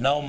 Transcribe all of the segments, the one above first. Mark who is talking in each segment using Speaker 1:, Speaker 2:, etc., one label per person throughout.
Speaker 1: 9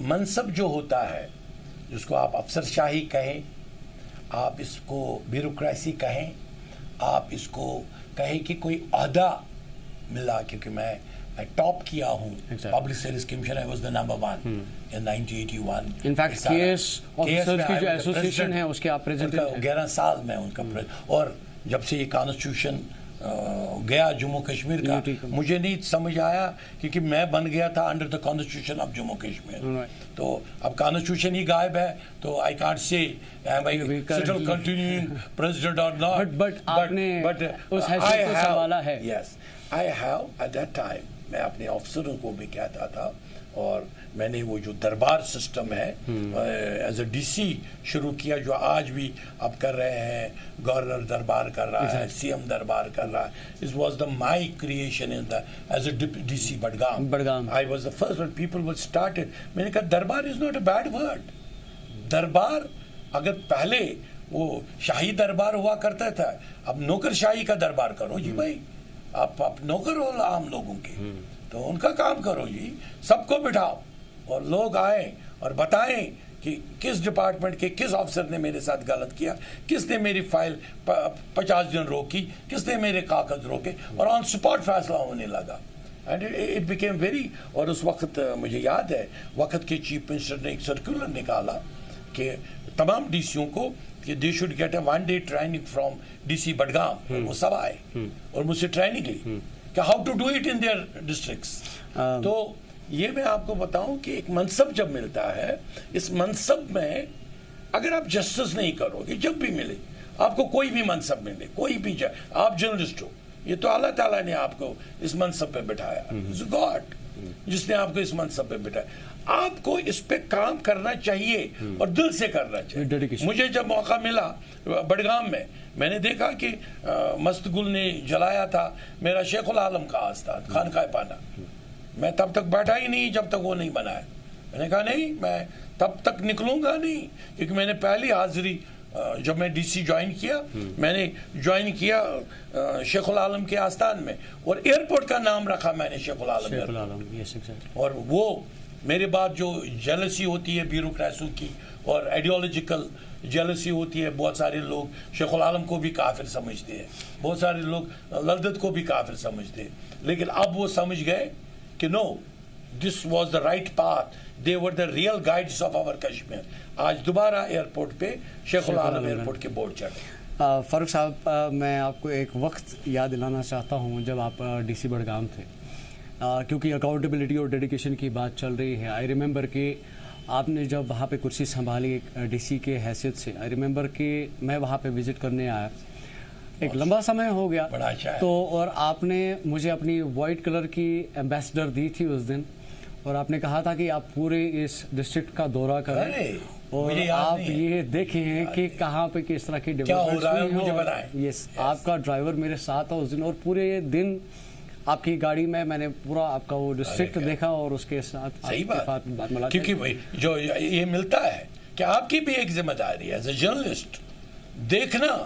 Speaker 1: منصب جو ہوتا ہے جس کو آپ افسر شاہی کہیں, آپ اس کو بیوروکریسی کہیں, آپ اس کو کہیں کہ کوئی عہدہ ملا, کیونکہ میں ٹاپ کیا ہوں public service commission, I was the number 1 in 1981.
Speaker 2: In fact case officers کی جو ایسوسیشن ہے اس کے آپ پریزیڈنٹ
Speaker 1: 11 سال میں ان کا اور جب سے یہ کانسٹیٹیوشن گیا جموں کشمیر کا, مجھے نہیں سمجھ آیا کیونکہ میں بن گیا تھا under the constitution of Jammu Kashmir. تو اب کانسٹیٹیوشن ہی غائب ہے تو I can't say still continuing president اور ناٹ, بٹ
Speaker 2: اس حیثیت کو سنبھالا ہے.
Speaker 1: Yes I have at that time, میں اپنے افسروں کو بھی کہتا تھا, اور میں نے وہ جو دربار سسٹم ہے ایز اے ڈی سی شروع کیا, جو آج بھی اب کر رہے ہیں, گورنر دربار کر رہا ہے, سی ایم دربار کر رہا ہے. It was my creation as a DC Budgam. I was the first when people were started. میں نے کہا دربار is not a bad word. دربار اگر پہلے وہ شاہی دربار ہوا کرتا تھا, اب نوکر شاہی کا دربار کرو جی بھائی, آپ نوکر ہو عام لوگوں کے, تو ان کا کام کرو جی, سب کو بٹھاؤ اور لوگ آئیں اور بتائیں کہ کس ڈپارٹمنٹ کے کس افسر نے میرے ساتھ غلط کیا, کس نے میری فائل 50 دن روکی, کس نے میرے کاغذ روکے, اور آن سپاٹ فیصلہ ہونے لگا. اینڈ اٹ بیکیم ویری, اور اس وقت مجھے یاد ہے وقت کے چیف منسٹر نے ایک سرکولر نکالا کہ تمام ڈی سیوں کو کہ they should get a 1 day training from D C Budgam. وہ سب آئے اور مجھ سے ٹریننگ لی کہ how to do it in their districts. تو یہ میں آپ کو بتاؤں کہ ایک منصب جب ملتا ہے, اس منصب میں اگر آپ جسٹس نہیں کرو گے, جب بھی ملے آپ کو کوئی بھی منصب ملے, کوئی بھی آپ جرنلسٹ ہو, یہ تو اللہ تعالیٰ نے آپ کو اس منصب پہ بٹھایا, گاڈ جس نے آپ کو اس منصب پہ بٹھایا. آپ کو اس پہ کام کرنا چاہیے اور دل سے کرنا چاہیے. مجھے جب موقع ملا بڈگام میں نے دیکھا کہ مست گل نے جلایا تھا میرا شیخ العالم کا آستان خانقاہ پانا. میں تب تک بیٹھا ہی نہیں جب تک وہ نہیں بنایا. میں نے کہا نہیں, میں تب تک نکلوں گا نہیں, کیونکہ میں نے پہلی حاضری جب میں ڈی سی جوائن کیا, میں نے جوائن کیا شیخ العالم کے آستان میں, اور ایئرپورٹ کا نام رکھا میں نے شیخ العالم. اور وہ میرے بعد جو جیلسی ہوتی ہے بیوروکریسوں کی اور آئیڈیالوجیکل جیلسی ہوتی ہے, بہت سارے لوگ شیخ العالم کو بھی کافر سمجھتے ہیں, بہت سارے لوگ للدت کو بھی کافر سمجھتے ہیں, لیکن اب وہ سمجھ گئے کہ no, this was the right path, they were the real guides of our Kashmir. آج دوبارہ ایئرپورٹ پہ شیخ العالم ایئرپورٹ کے بورڈ چڑھے.
Speaker 2: فاروق صاحب, میں آپ کو ایک وقت یاد دلانا چاہتا ہوں جب آپ ڈی سی بڈگام تھے, کیونکہ اکاؤنٹیبلٹی اور ڈیڈیکیشن کی بات چل رہی ہے. آئی ریممبر کہ آپ نے جب وہاں پہ کرسی سنبھالی ڈی سی کے حیثیت سے, آئی ریممبر کہ میں وہاں پہ وزٹ کرنے آیا, ایک لمبا سمے ہو گیا تو, اور آپ نے مجھے اپنی وائٹ کلر کی ایمبیسڈر دی تھی اس دن, اور آپ نے کہا تھا کہ آپ پورے اس ڈسٹرکٹ کا دورہ کریں اور آپ یہ دیکھیں ہیں کہ کہاں پہ کس طرح کی ڈیولپمنٹ ہوئی ہے. یس, آپ کا ڈرائیور میرے ساتھ تھا اس دن, اور پورے دن آپ کی گاڑی میں نے پورا آپ کا وہ ڈسٹرکٹ دیکھا اور اس کے ساتھ
Speaker 1: بات ملا. کیونکہ جو یہ ملتا ہے کہ آپ کی بھی ایک ذمہ داری ہے ایز اے جرنلسٹ, دیکھنا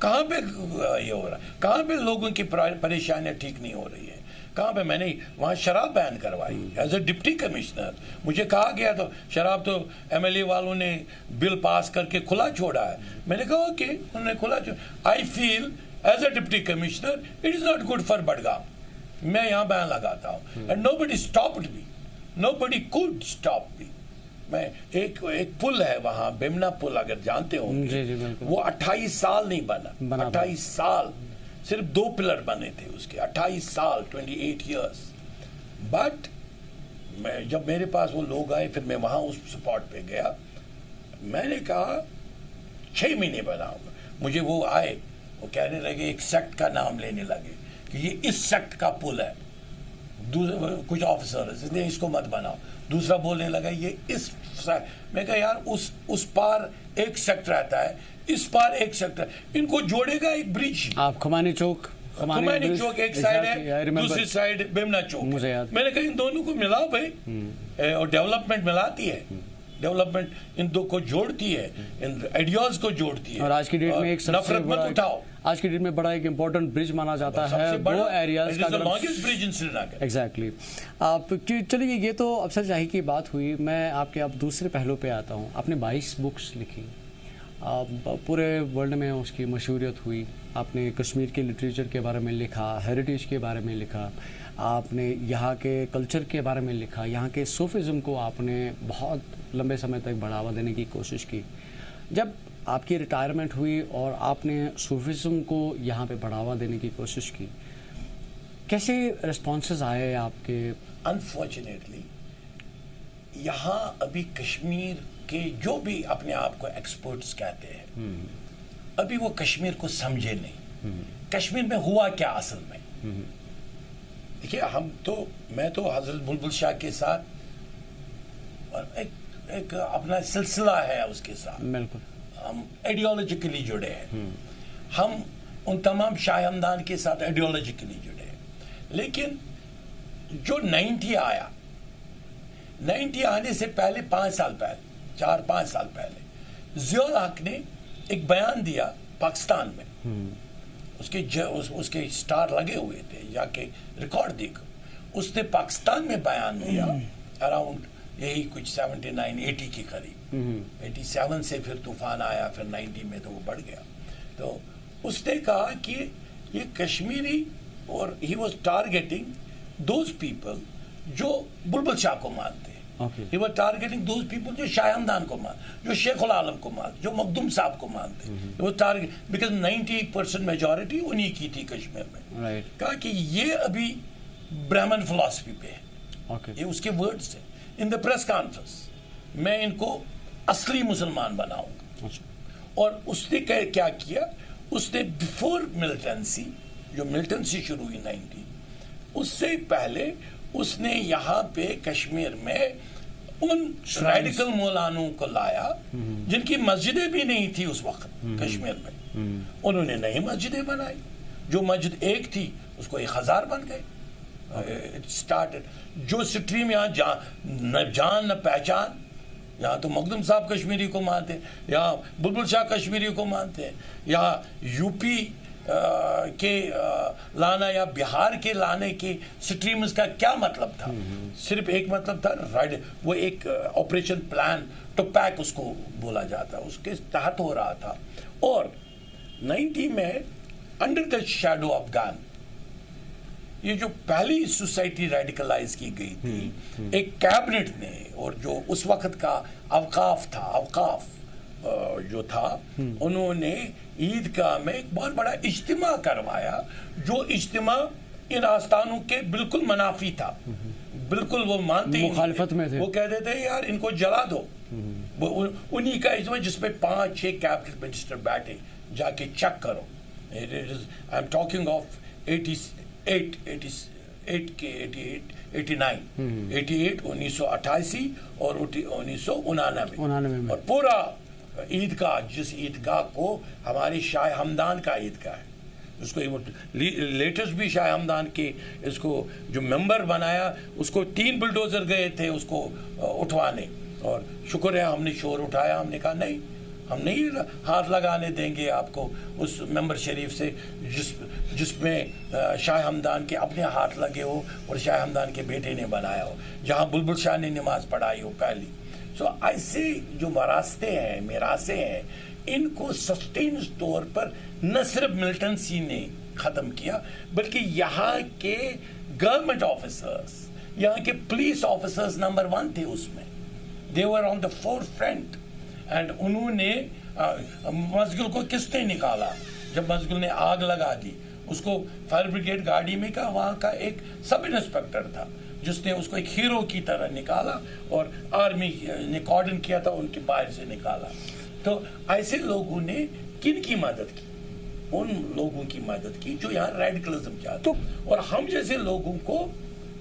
Speaker 1: کہاں پہ یہ ہو رہا ہے, کہاں پہ لوگوں کی پریشانیاں ٹھیک نہیں ہو رہی ہیں, کہاں پہ. میں نے وہاں شراب بین کروائی ایز اے ڈپٹی کمشنر. مجھے کہا گیا تو شراب تو ایم ایل اے والوں نے بل پاس کر کے کھلا چھوڑا ہے. میں نے کہا کہ انہوں نے کھلا چھوڑا. I feel as a deputy commissioner it is not good for Budgam. میں یہاں بین لگاتا ہوں and nobody stopped me, nobody could stop me. میں ایک پل ہے وہاں بیمنا پل, اگر جانتے ہوں گے, وہ 28 سال نہیں بنا. 28 سال, صرف 2 پلر بنے تھے اس کے. 28 سال 28 ایئرس. بٹ جب میرے پاس وہ لوگ آئے, پھر میں وہاں اس سپاٹ پہ گیا, میں نے کہا 6 مہینے بناؤں گا. مجھے وہ آئے, وہ کہنے لگے, ایک سیکٹ کا نام لینے لگے کہ یہ اس سیکٹ کا پل ہے. کچھ آفیسر اس کو مت بناؤ. دوسرا بولنے لگا یہ اس. میں کہا یار اس پار ایک سیکٹ رہتا ہے, اس پار ایک سیکٹ, ان کو جوڑے گا ایک برج.
Speaker 2: آپ کھمانی چوک
Speaker 1: ایک سائڈ ہے, دوسری سائڈ بیمنا چوک. میں نے کہا ان دونوں کو ملاؤ بھائی, اور ڈیولپمنٹ ملاتی ہے, ڈیولپمنٹ ان دو کو جوڑتی ہے, ان آئیڈیاز کو جوڑتی ہے.
Speaker 2: اور آج کی ڈیٹ میں ایک
Speaker 1: نفرت مت اٹھاؤ.
Speaker 2: آج کی ڈیٹ میں بڑا ایک امپورٹنٹ برج مانا جاتا ہے وہ ایریاز کا. ایگزیکٹلی. آپ چلیے یہ تو افسر شاہی کی بات ہوئی. میں آپ کے اب دوسرے پہلو پہ آتا ہوں. آپ نے 22 بکس لکھی, پورے ورلڈ میں اس کی مشہوریت ہوئی. آپ نے کشمیر کے لٹریچر کے بارے میں لکھا, ہیریٹیج کے بارے میں لکھا, آپ نے یہاں کے کلچر کے بارے میں لکھا, یہاں کے صوفیزم کو آپ نے بہت لمبے سمے تک بڑھاوا دینے کی کوشش کی. جب آپ کی ریٹائرمنٹ ہوئی اور آپ نے صوفیزم کو یہاں پہ بڑھاوا دینے کی کوشش کی, کیسے ریسپانسز آئے آپ کے؟
Speaker 1: انفارچونیٹلی یہاں ابھی کشمیر کے جو بھی اپنے آپ کو ایکسپرٹس کہتے ہیں ابھی وہ کشمیر کو سمجھے نہیں. کشمیر میں ہوا کیا اصل میں؟ دیکھیے میں تو حضرت بلبل شاہ کے ساتھ ایک اپنا سلسلہ ہے اس کے ساتھ,
Speaker 2: بالکل
Speaker 1: ہم ایڈیالوجیکلی جڑے ہیں. ہم ان تمام شاہ ہمدان کے ساتھ ایڈیالوجیکلی جڑے ہیں. لیکن جو 90 آیا, 90 آنے سے پہلے 5 سال پہلے 4-5 سال پہلے ضیاء الحق نے ایک بیان دیا پاکستان میں. اس کے سٹار لگے ہوئے تھے یا کہ ریکارڈ دیکھو. اس نے پاکستان میں بیان دیا اراؤنڈ یہی کچھ 79-80 کے قریب. 87 سے پھر طوفان آیا, پھر 90 میں تو وہ بڑھ گیا. تو اس نے کہا کہ یہ کشمیری, اور he was targeting those people جو بلبل شاہ کو مانتے ہیں. He was targeting those people جو شاہ ہمدان کو مانتے, جو شیخ العالم کو مانتے, جو مخدوم صاحب کو مانتے. وہ ٹارگیٹ بیکاز 90% میجورٹی انہی کی تھی کشمیر میں. کہا کہ یہ ابھی برہمن فلاسفی پہ ہے. یہ اس کے ورڈز ہیں ان دا پریس کانفرنس. میں ان کو اصلی مسلمان بناؤں گا. اور اس نے کیا کیا, اس نے بیفور ملٹنسی, جو ملٹنسی شروع ہوئی 90, اس سے پہلے اس نے یہاں پہ کشمیر میں ان ریڈیکل مولانوں کو لایا جن کی مسجدیں بھی نہیں تھی اس وقت کشمیر میں. انہوں نے نئی مسجدیں بنائی. جو مسجد ایک تھی اس کو 1000 بن گئے. جو سٹریم یہاں نہ جان نہ پہچان, یہاں تو مخدوم صاحب کشمیری کو مانتے ہیں, یہاں بلبل شاہ کشمیری کو مانتے ہیں, یہاں یو پی کے لانا یا بہار کے لانے کے سٹریمز کا کیا مطلب تھا؟ صرف ایک مطلب تھا, وہ ایک آپریشن پلان ٹو پیک اس کو بولا جاتا, اس کے تحت ہو رہا تھا. اور 90 میں انڈر دا شیڈو آف گان یہ جو پہلی سوسائٹی ریڈیکلائز کی گئی تھی, ایک کیبنٹ نے, اور جو اس وقت کا اوقاف جو تھا, انہوں نے عیدگاہ میں ایک بہت بڑا اجتماع کروایا, جو اجتماع ان آستانوں کے بالکل منافی تھا. بالکل وہ مانتے
Speaker 2: مخالفت میں تھے.
Speaker 1: وہ کہتے تھے یار ان کو جلا دو. انہی کا اجتماع جس میں 5-6 کیبنٹ منسٹر بیٹھے, جا کے چیک کرو. آئی ایم ٹاکنگ آف 1988 اور 1999. اور پورا عیدگاہ, جس عیدگاہ کو ہماری شاہ ہمدان کا عیدگاہ ہے, اس کو لیٹسٹ بھی شاہ ہمدان کے اس کو جو ممبر بنایا, اس کو 3 بلڈوزر گئے تھے اس کو اٹھوانے, اور شکر ہے ہم نے شور اٹھایا. ہم نے کہا نہیں, ہم نہیں ہاتھ لگانے دیں گے آپ کو اس ممبر شریف سے جس میں شاہ ہمدان کے اپنے ہاتھ لگے ہو اور شاہ ہمدان کے بیٹے نے بنایا ہو, جہاں بلبل شاہ نے نماز پڑھائی ہو پہلی. سو ایسے جو وراثتیں ہیں, میراثیں ہیں, ان کو سسٹینز طور پر نہ صرف ملٹنسی نے ختم کیا, بلکہ یہاں کے گورنمنٹ آفیسرز, یہاں کے پولیس آفیسرز نمبر 1 تھے اس میں. they were on the forefront. And انہوں نے مسجد کو کس نے نکالا جب مسجد نے آگ لگا دی, اس کو فائر بریگیڈ گاڑی میں کا وہاں کا ایک سب انسپیکٹر تھا جس نے اس کو ایک ہیرو کی طرح نکالا, اور آرمی نے کارڈن کیا تھا, ان کے باہر سے نکالا. تو ایسے لوگوں نے کن کی مدد کی؟ ان لوگوں کی مدد کی جو یہاں ریڈیکلزم چاہتے, اور ہم جیسے لوگوں کو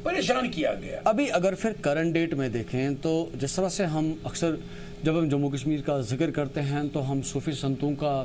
Speaker 1: پریشان کیا گیا.
Speaker 2: ابھی اگر پھر کرنٹ ڈیٹ میں دیکھیں تو جس طرح سے ہم اکثر جب ہم جموں کشمیر کا ذکر کرتے ہیں تو ہم صوفی سنتوں کا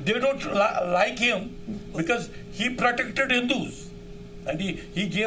Speaker 1: They don't like him because he protected Hindus and he gave,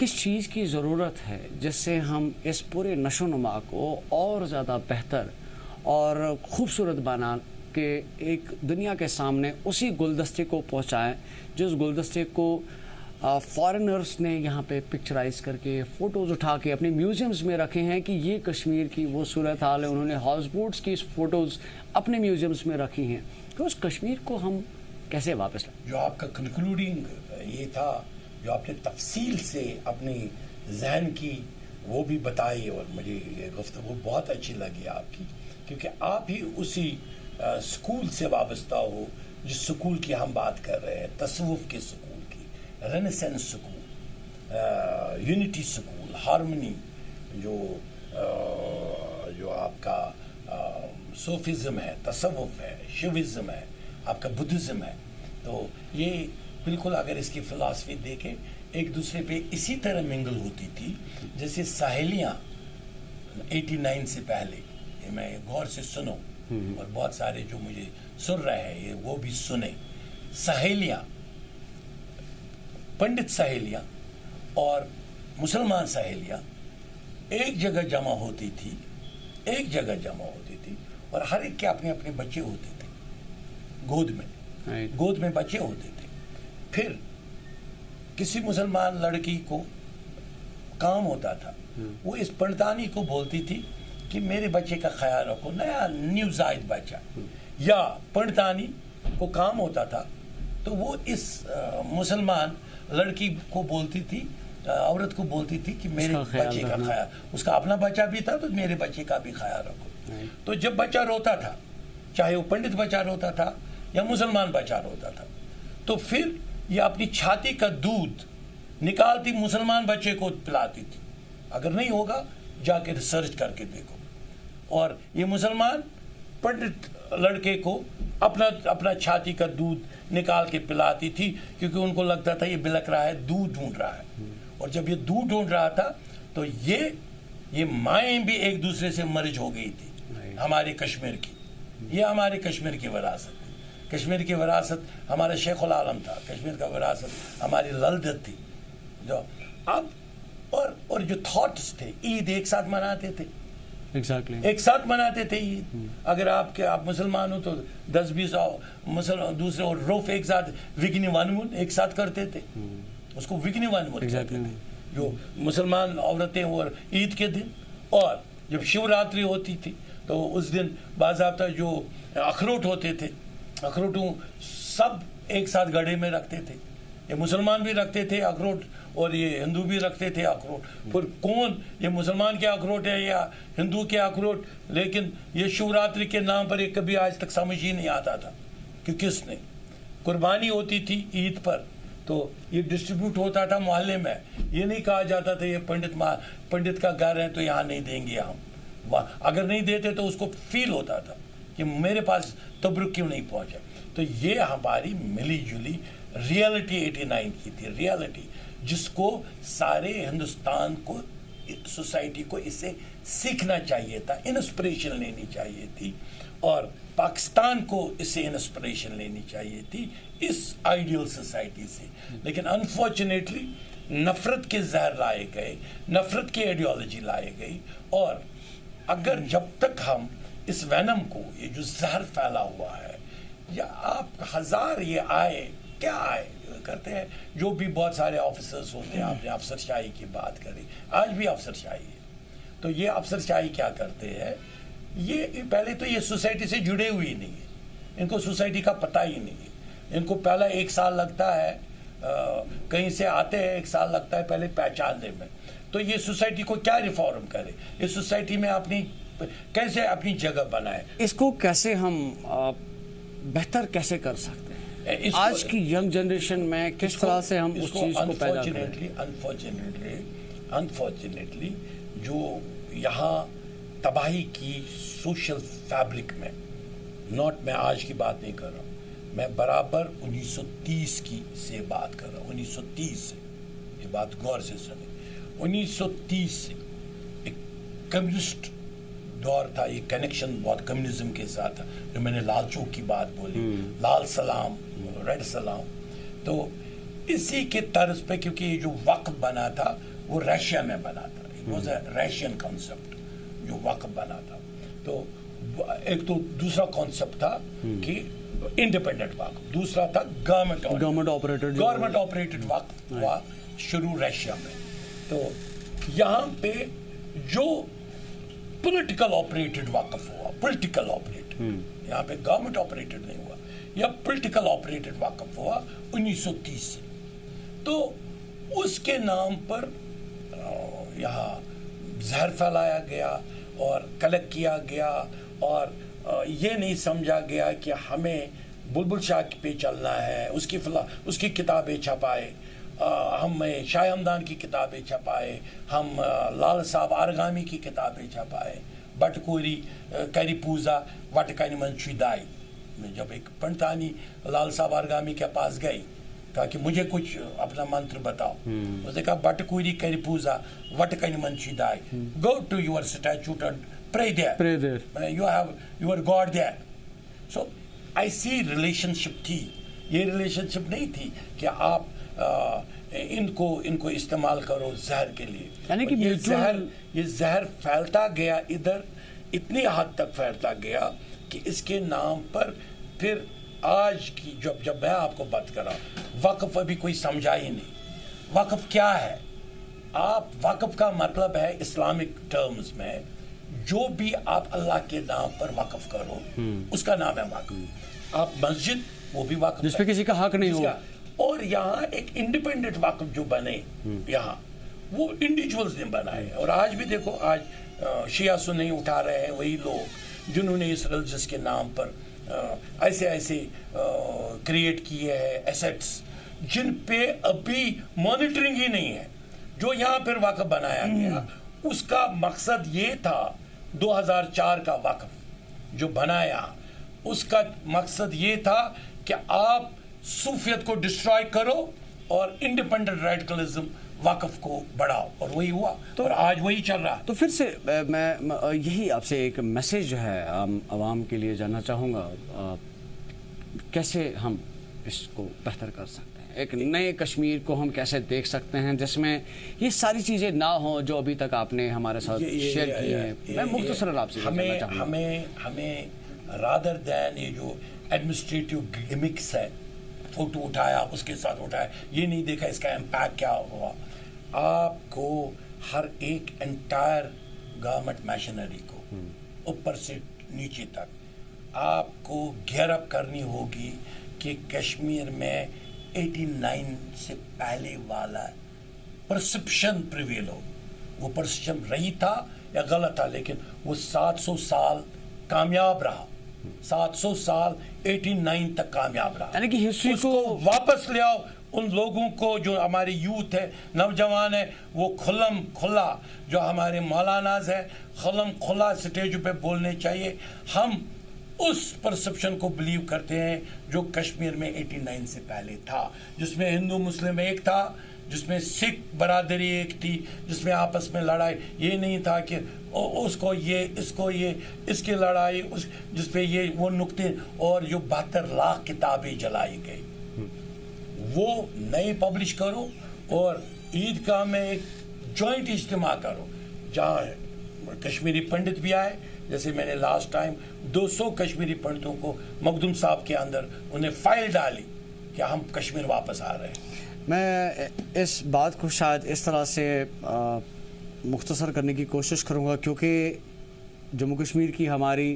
Speaker 2: کس چیز کی ضرورت ہے جس سے ہم اس پورے نشو و نما کو اور زیادہ بہتر اور خوبصورت بنا کے ایک دنیا کے سامنے اسی گلدستے کو پہنچائیں جس گلدستے کو فارنرز نے یہاں پہ پکچرائز کر کے فوٹوز اٹھا کے اپنے میوزیمز میں رکھے ہیں کہ یہ کشمیر کی وہ صورتحال ہے. انہوں نے ہاؤس بوٹس کی فوٹوز اپنے میوزیمز میں رکھی ہیں. کہ اس کشمیر کو ہم کیسے واپس لائیں؟
Speaker 1: جو آپ کا کنکلوڈنگ یہ تھا، جو آپ نے تفصیل سے اپنی ذہن کی وہ بھی بتائی، اور مجھے یہ گفتگو بہت اچھی لگی آپ کی، کیونکہ آپ ہی اسی سکول سے وابستہ ہو جس سکول کی ہم بات کر رہے ہیں، تصوف کے سکول کی، renaissance school, unity school, harmony, جو آپ کا صوفیزم ہے، تصوف ہے، شیوازم ہے، آپ کا بدھزم ہے. تو یہ بالکل اگر اس کی فلاسفی دیکھیں ایک دوسرے پہ اسی طرح منگل ہوتی تھی جیسے ساحلیاں 89 سے پہلے. یہ میں غور سے سنوں اور بہت سارے جو مجھے سن رہے ہیں یہ وہ بھی سنیں. ساحلیاں، پنڈت ساحلیاں اور مسلمان ساحلیاں ایک جگہ جمع ہوتی تھی، اور ہر ایک کے اپنے اپنے بچے ہوتے تھے گود میں بچے ہوتے تھے. پھر کسی مسلمان لڑکی کو کام ہوتا تھا، وہ اس پنڈتانی کو بولتی تھی کہ میرے بچے کا خیال رکھو، نیا نیو زائد بچہ. یا پنڈتانی کو کام ہوتا تھا تو وہ اس مسلمان لڑکی کو بولتی تھی، عورت کو بولتی تھی کہ میرے بچے کا خیال، اس کا اپنا بچہ بھی تھا تو میرے بچے کا بھی خیال رکھو. تو جب بچہ روتا تھا، چاہے وہ پنڈت بچہ روتا تھا یا مسلمان بچہ روتا تھا، تو پھر یہ اپنی چھاتی کا دودھ نکالتی مسلمان بچے کو پلاتی تھی. اگر نہیں ہوگا جا کے ریسرچ کر کے دیکھو. اور یہ مسلمان پنڈت لڑکے کو اپنا چھاتی کا دودھ نکال کے پلاتی تھی، کیونکہ ان کو لگتا تھا یہ بلک رہا ہے، دودھ ڈھونڈ رہا ہے. اور جب یہ دودھ ڈھونڈ رہا تھا تو یہ مائیں بھی ایک دوسرے سے مرج ہو گئی تھی. ہمارے کشمیر کی، یہ ہمارے کشمیر کی وراثت تھی. کشمیر کی وراثت ہمارا شیخ العالم تھا، کشمیر کا وراثت ہماری للدت تھی. جو اب اور جو تھاٹس تھے، عید ایک ساتھ مناتے تھے، ایک ساتھ مناتے تھے عید. اگر آپ مسلمان ہو تو 10-20 دوسرے اور روف ایک ساتھ وگنی ونمن ایک ساتھ کرتے تھے، اس کو وگنی ونمن کہتے تھے. جو مسلمان عورتیں اور عید کے دن، اور جب شیوراتری ہوتی تھی تو اس دن باضابطہ جو اخروٹ ہوتے تھے، اخروٹوں سب ایک ساتھ گڑھے میں رکھتے تھے. یہ مسلمان بھی رکھتے تھے اخروٹ اور یہ ہندو بھی رکھتے تھے اخروٹ. پھر کون یہ مسلمان کے اخروٹ ہے یا ہندو کے اخروٹ، لیکن یہ شیوراتری کے نام پر یہ کبھی آج تک سمجھ ہی نہیں آتا تھا کہ کس نے. قربانی ہوتی تھی عید پر تو یہ ڈسٹریبیوٹ ہوتا تھا محلے میں. یہ نہیں کہا جاتا تھا یہ پنڈت کا گھر ہے تو یہاں نہیں دیں گے ہم. اگر نہیں دیتے تو اس کو فیل ہوتا تھا کہ میرے پاس تبرک کیوں نہیں پہنچا. تو یہ ہماری ملی جلی ریئلٹی 89 کی تھی، ریئلٹی جس کو سارے ہندوستان کو، سوسائٹی کو اس سے سیکھنا چاہیے تھا، انسپریشن لینی چاہیے تھی. اور پاکستان کو اس سے انسپریشن لینی چاہیے تھی، اس آئیڈیل سوسائٹی سے. لیکن انفارچونیٹلی نفرت کے زہر لائے گئے، نفرت کی آئیڈیالوجی لائے گئی. اور اگر جب تک ہم اس وینم کو، یہ جو زہر پھیلا ہوا ہے، یا آپ ہزار یہ آئے کیا آئے کرتے ہیں، جو بھی بہت سارے آفیسرز ہوتے ہیں، آپ نے افسر شاہی کی بات کری، آج بھی افسر شاہی ہے. تو یہ افسر شاہی کیا کرتے ہیں، یہ پہلے تو یہ سوسائٹی سے جڑے ہوئی نہیں ہے، ان کو سوسائٹی کا پتہ ہی نہیں ہے. ان کو پہلا 1 سال لگتا ہے، کہیں سے آتے ہیں 1 سال لگتا ہے پہلے پہچاننے میں. تو یہ سوسائٹی کو کیا ریفارم کرے، اس سوسائٹی میں کیسے اپنی جگہ بنائے، اس
Speaker 2: کو کیسے ہم بہتر کیسے کر سکتے ہیں آج کی ینگ جنریشن میں، کس طرح سے ہم اس چیز کو پیدا کریں.
Speaker 1: انفارچونیٹلی جو یہاں تباہی کی سوشل فیبرک میں، میں آج کی بات نہیں کر رہا ہوں، میں برابر 1930 کی سے بات کر رہا ہوں. 1930 سے، یہ بات غور سے سنیں، 1930 سے ایک کمیونسٹ دور تھا. یہ کنیکشن بہت کمیونزم کے ساتھ تھا، جو میں نے لال چوک کی بات بولی، لال سلام، ریڈ سلام. تو اسی کے طرز پہ، کیونکہ یہ جو وقت بنا تھا وہ رشیا میں بنا تھا. It was a Russian concept جو وقف بنا تھا. تو ایک تو دوسرا کانسیپٹ تھا کہ انڈیپینڈنٹ وقف, دوسرا تھا گورنمنٹ آپریٹڈ وقف ہوا شروع رشیا میں. تو یہاں پہ جو پولیٹیکل آپریٹڈ وقف ہوا, پولیٹیکل آپریٹڈ, یہاں پہ گورنمنٹ آپریٹڈ نہیں ہوا, یا پولیٹیکل آپریٹڈ وقف ہوا 1930 سے. تو اس کے نام پر یہاں زہر پھیلایا گیا اور کلیکٹ کیا گیا, اور یہ نہیں سمجھا گیا کہ ہمیں بلبل شاہ پہ چلنا ہے, اس کی کتابیں چھپائے, ہم شاہ ہمدان کی کتابیں چھپائے, ہم لال صاحب آرگامی کی کتابیں چھپائے, بٹ کوری کری پوزا وٹ کنی منشی دائی. جب ایک پنڈتانی لال صاحب آرگامی کے پاس گئی, کہا کہ مجھے کچھ اپنا منتر بتاؤ. اس نے کہا بٹ کوری کری پوزا وٹ کنی منشی دائی, go to your institute and pray there. You have your God there. So I see relationship تھی. یہ relationship نہیں تھی کہ آپ ان کو استعمال کرو زہر کے لیے.
Speaker 2: یعنی کہ
Speaker 1: یہ زہر پھیلتا گیا ادھر, اتنی حد تک پھیلتا گیا کہ اس کے نام پر پھر آج کی جب میں آپ کو بات کر رہا ہوں, وقف ابھی کوئی سمجھا ہی نہیں. وقف کیا ہے؟ آپ وقف کا مطلب ہے اسلامک ٹرمز میں جو بھی آپ اللہ کے نام پر وقف کرو اس کا نام ہے وقف. آپ مسجد, وہ بھی وقف
Speaker 2: جس پہ کسی کا حق نہیں ہوگا.
Speaker 1: اور یہاں ایک انڈیپینڈنٹ وقف جو بنے یہاں, وہ انڈیویجولز نے بنائے. اور آج بھی دیکھو, آج شیعہ سنی اٹھا رہے ہیں وہی لوگ جنہوں نے اس ریلیجس کے نام پر ایسے کریٹ کیے ہیں ایسیٹس جن پہ ابھی مانیٹرنگ ہی نہیں ہے. جو یہاں پھر وقف بنایا گیا اس کا مقصد یہ تھا, 2004 کا وقف جو بنایا اس کا مقصد یہ تھا کہ آپ صوفیت کو ڈسٹرائے کرو اور انڈیپینڈنٹ ریڈیکلزم وقف کو بڑھاؤ, اور وہی ہوا اور آج وہی چل رہا.
Speaker 2: تو پھر سے میں یہی آپ سے ایک میسیج جو ہے عوام کے لیے جاننا چاہوں گا, کیسے ہم اس کو بہتر کر سکتے ہیں, ایک نئے کشمیر کو ہم کیسے دیکھ سکتے ہیں جس میں یہ ساری چیزیں نہ ہوں جو ابھی تک آپ نے ہمارے ساتھ شیئر کی ہیں. میں مختصراً آپ سے جاننا چاہوں گا.
Speaker 1: ہمیں رادر دین یہ جو ایڈمنسٹریٹو گمکس ہے, فوٹو اٹھایا اس کے ساتھ اٹھایا, یہ نہیں دیکھا اس کا امپیکٹ کیا ہوا. آپ کو ہر ایک انٹائر گورنمنٹ میشنری کو اوپر سے نیچے تک آپ کو گیئر اپ کرنی ہوگی کہ کشمیر میں 89 سے پہلے والا پرسپشن پریویل ہو. وہ پرسپشن رہی تھا یا غلط تھا, لیکن وہ 700 سال کامیاب رہا. 700 سال 89 تک کامیاب رہا.
Speaker 2: یعنی کہ ہسٹری
Speaker 1: کو واپس لے آؤ. ان لوگوں کو جو ہمارے یوتھ ہے, نوجوان ہے, وہ کھلم کھلا جو ہمارے مولاناز ہے کھلم کھلا اسٹیج پہ بولنے چاہیے. ہم اس پرسپشن کو بلیو کرتے ہیں جو کشمیر میں 89 سے پہلے تھا, جس میں ہندو مسلم ایک تھا, جس میں سکھ برادری ایک تھی, جس میں آپس میں لڑائی یہ نہیں تھا کہ اس کو یہ اس کی لڑائی جس پہ یہ وہ نقطے, اور جو 72 لاکھ کتابیں جلائی گئی وہ نئی پبلش کرو, اور عید گاہ میں ایک جوائنٹ اجتماع کرو جہاں کشمیری پنڈت بھی آئے. جیسے میں نے لاسٹ ٹائم 200 کشمیری پنڈتوں کو مخدوم صاحب کے اندر انہیں فائل ڈالی کہ ہم کشمیر واپس آ رہے ہیں.
Speaker 2: میں اس بات کو شاید اس طرح سے مختصر کرنے کی کوشش کروں گا کیونکہ جموں کشمیر کی ہماری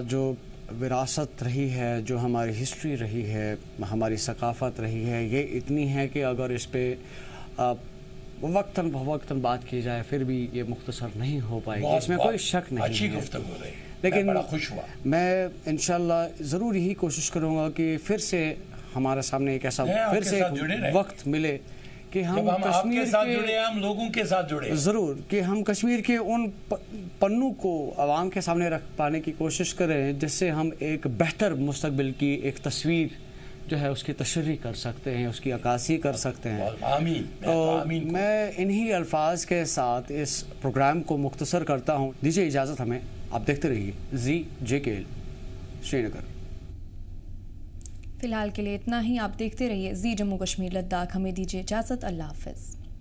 Speaker 2: جو وراثت رہی ہے, جو ہماری ہسٹری رہی ہے, ہماری ثقافت رہی ہے, یہ اتنی ہے کہ اگر اس پہ وقتاً فوقتاً بات کی جائے پھر بھی یہ مختصر نہیں ہو پائے گی, اس میں کوئی شک نہیں
Speaker 1: اچھی
Speaker 2: ہے.
Speaker 1: گفتگو رہی,
Speaker 2: لیکن
Speaker 1: بڑا خوش ہوا.
Speaker 2: میں انشاءاللہ ضرور یہی کوشش کروں گا کہ پھر سے ہمارے سامنے ایک ایسا پھر سے وقت ملے کہ ہم
Speaker 1: کشمیر کے ساتھ جڑے, ہم لوگوں کے ساتھ جڑے,
Speaker 2: ضرور کہ ہم کشمیر کے ان پنوں کو عوام کے سامنے رکھ پانے کی کوشش کریں جس سے ہم ایک بہتر مستقبل کی ایک تصویر جو ہے اس کی تشریح کر سکتے ہیں, اس کی عکاسی کر سکتے ہیں. تو میں انہی الفاظ کے ساتھ اس پروگرام کو مختصر کرتا ہوں. دیجیے اجازت ہمیں, آپ دیکھتے رہیے ZJKL شری نگر.
Speaker 3: فی الحال کے لیے اتنا ہی. آپ دیکھتے رہیے زی جموں کشمیر لداخ. ہمیں دیجیے اجازت. اللہ حافظ.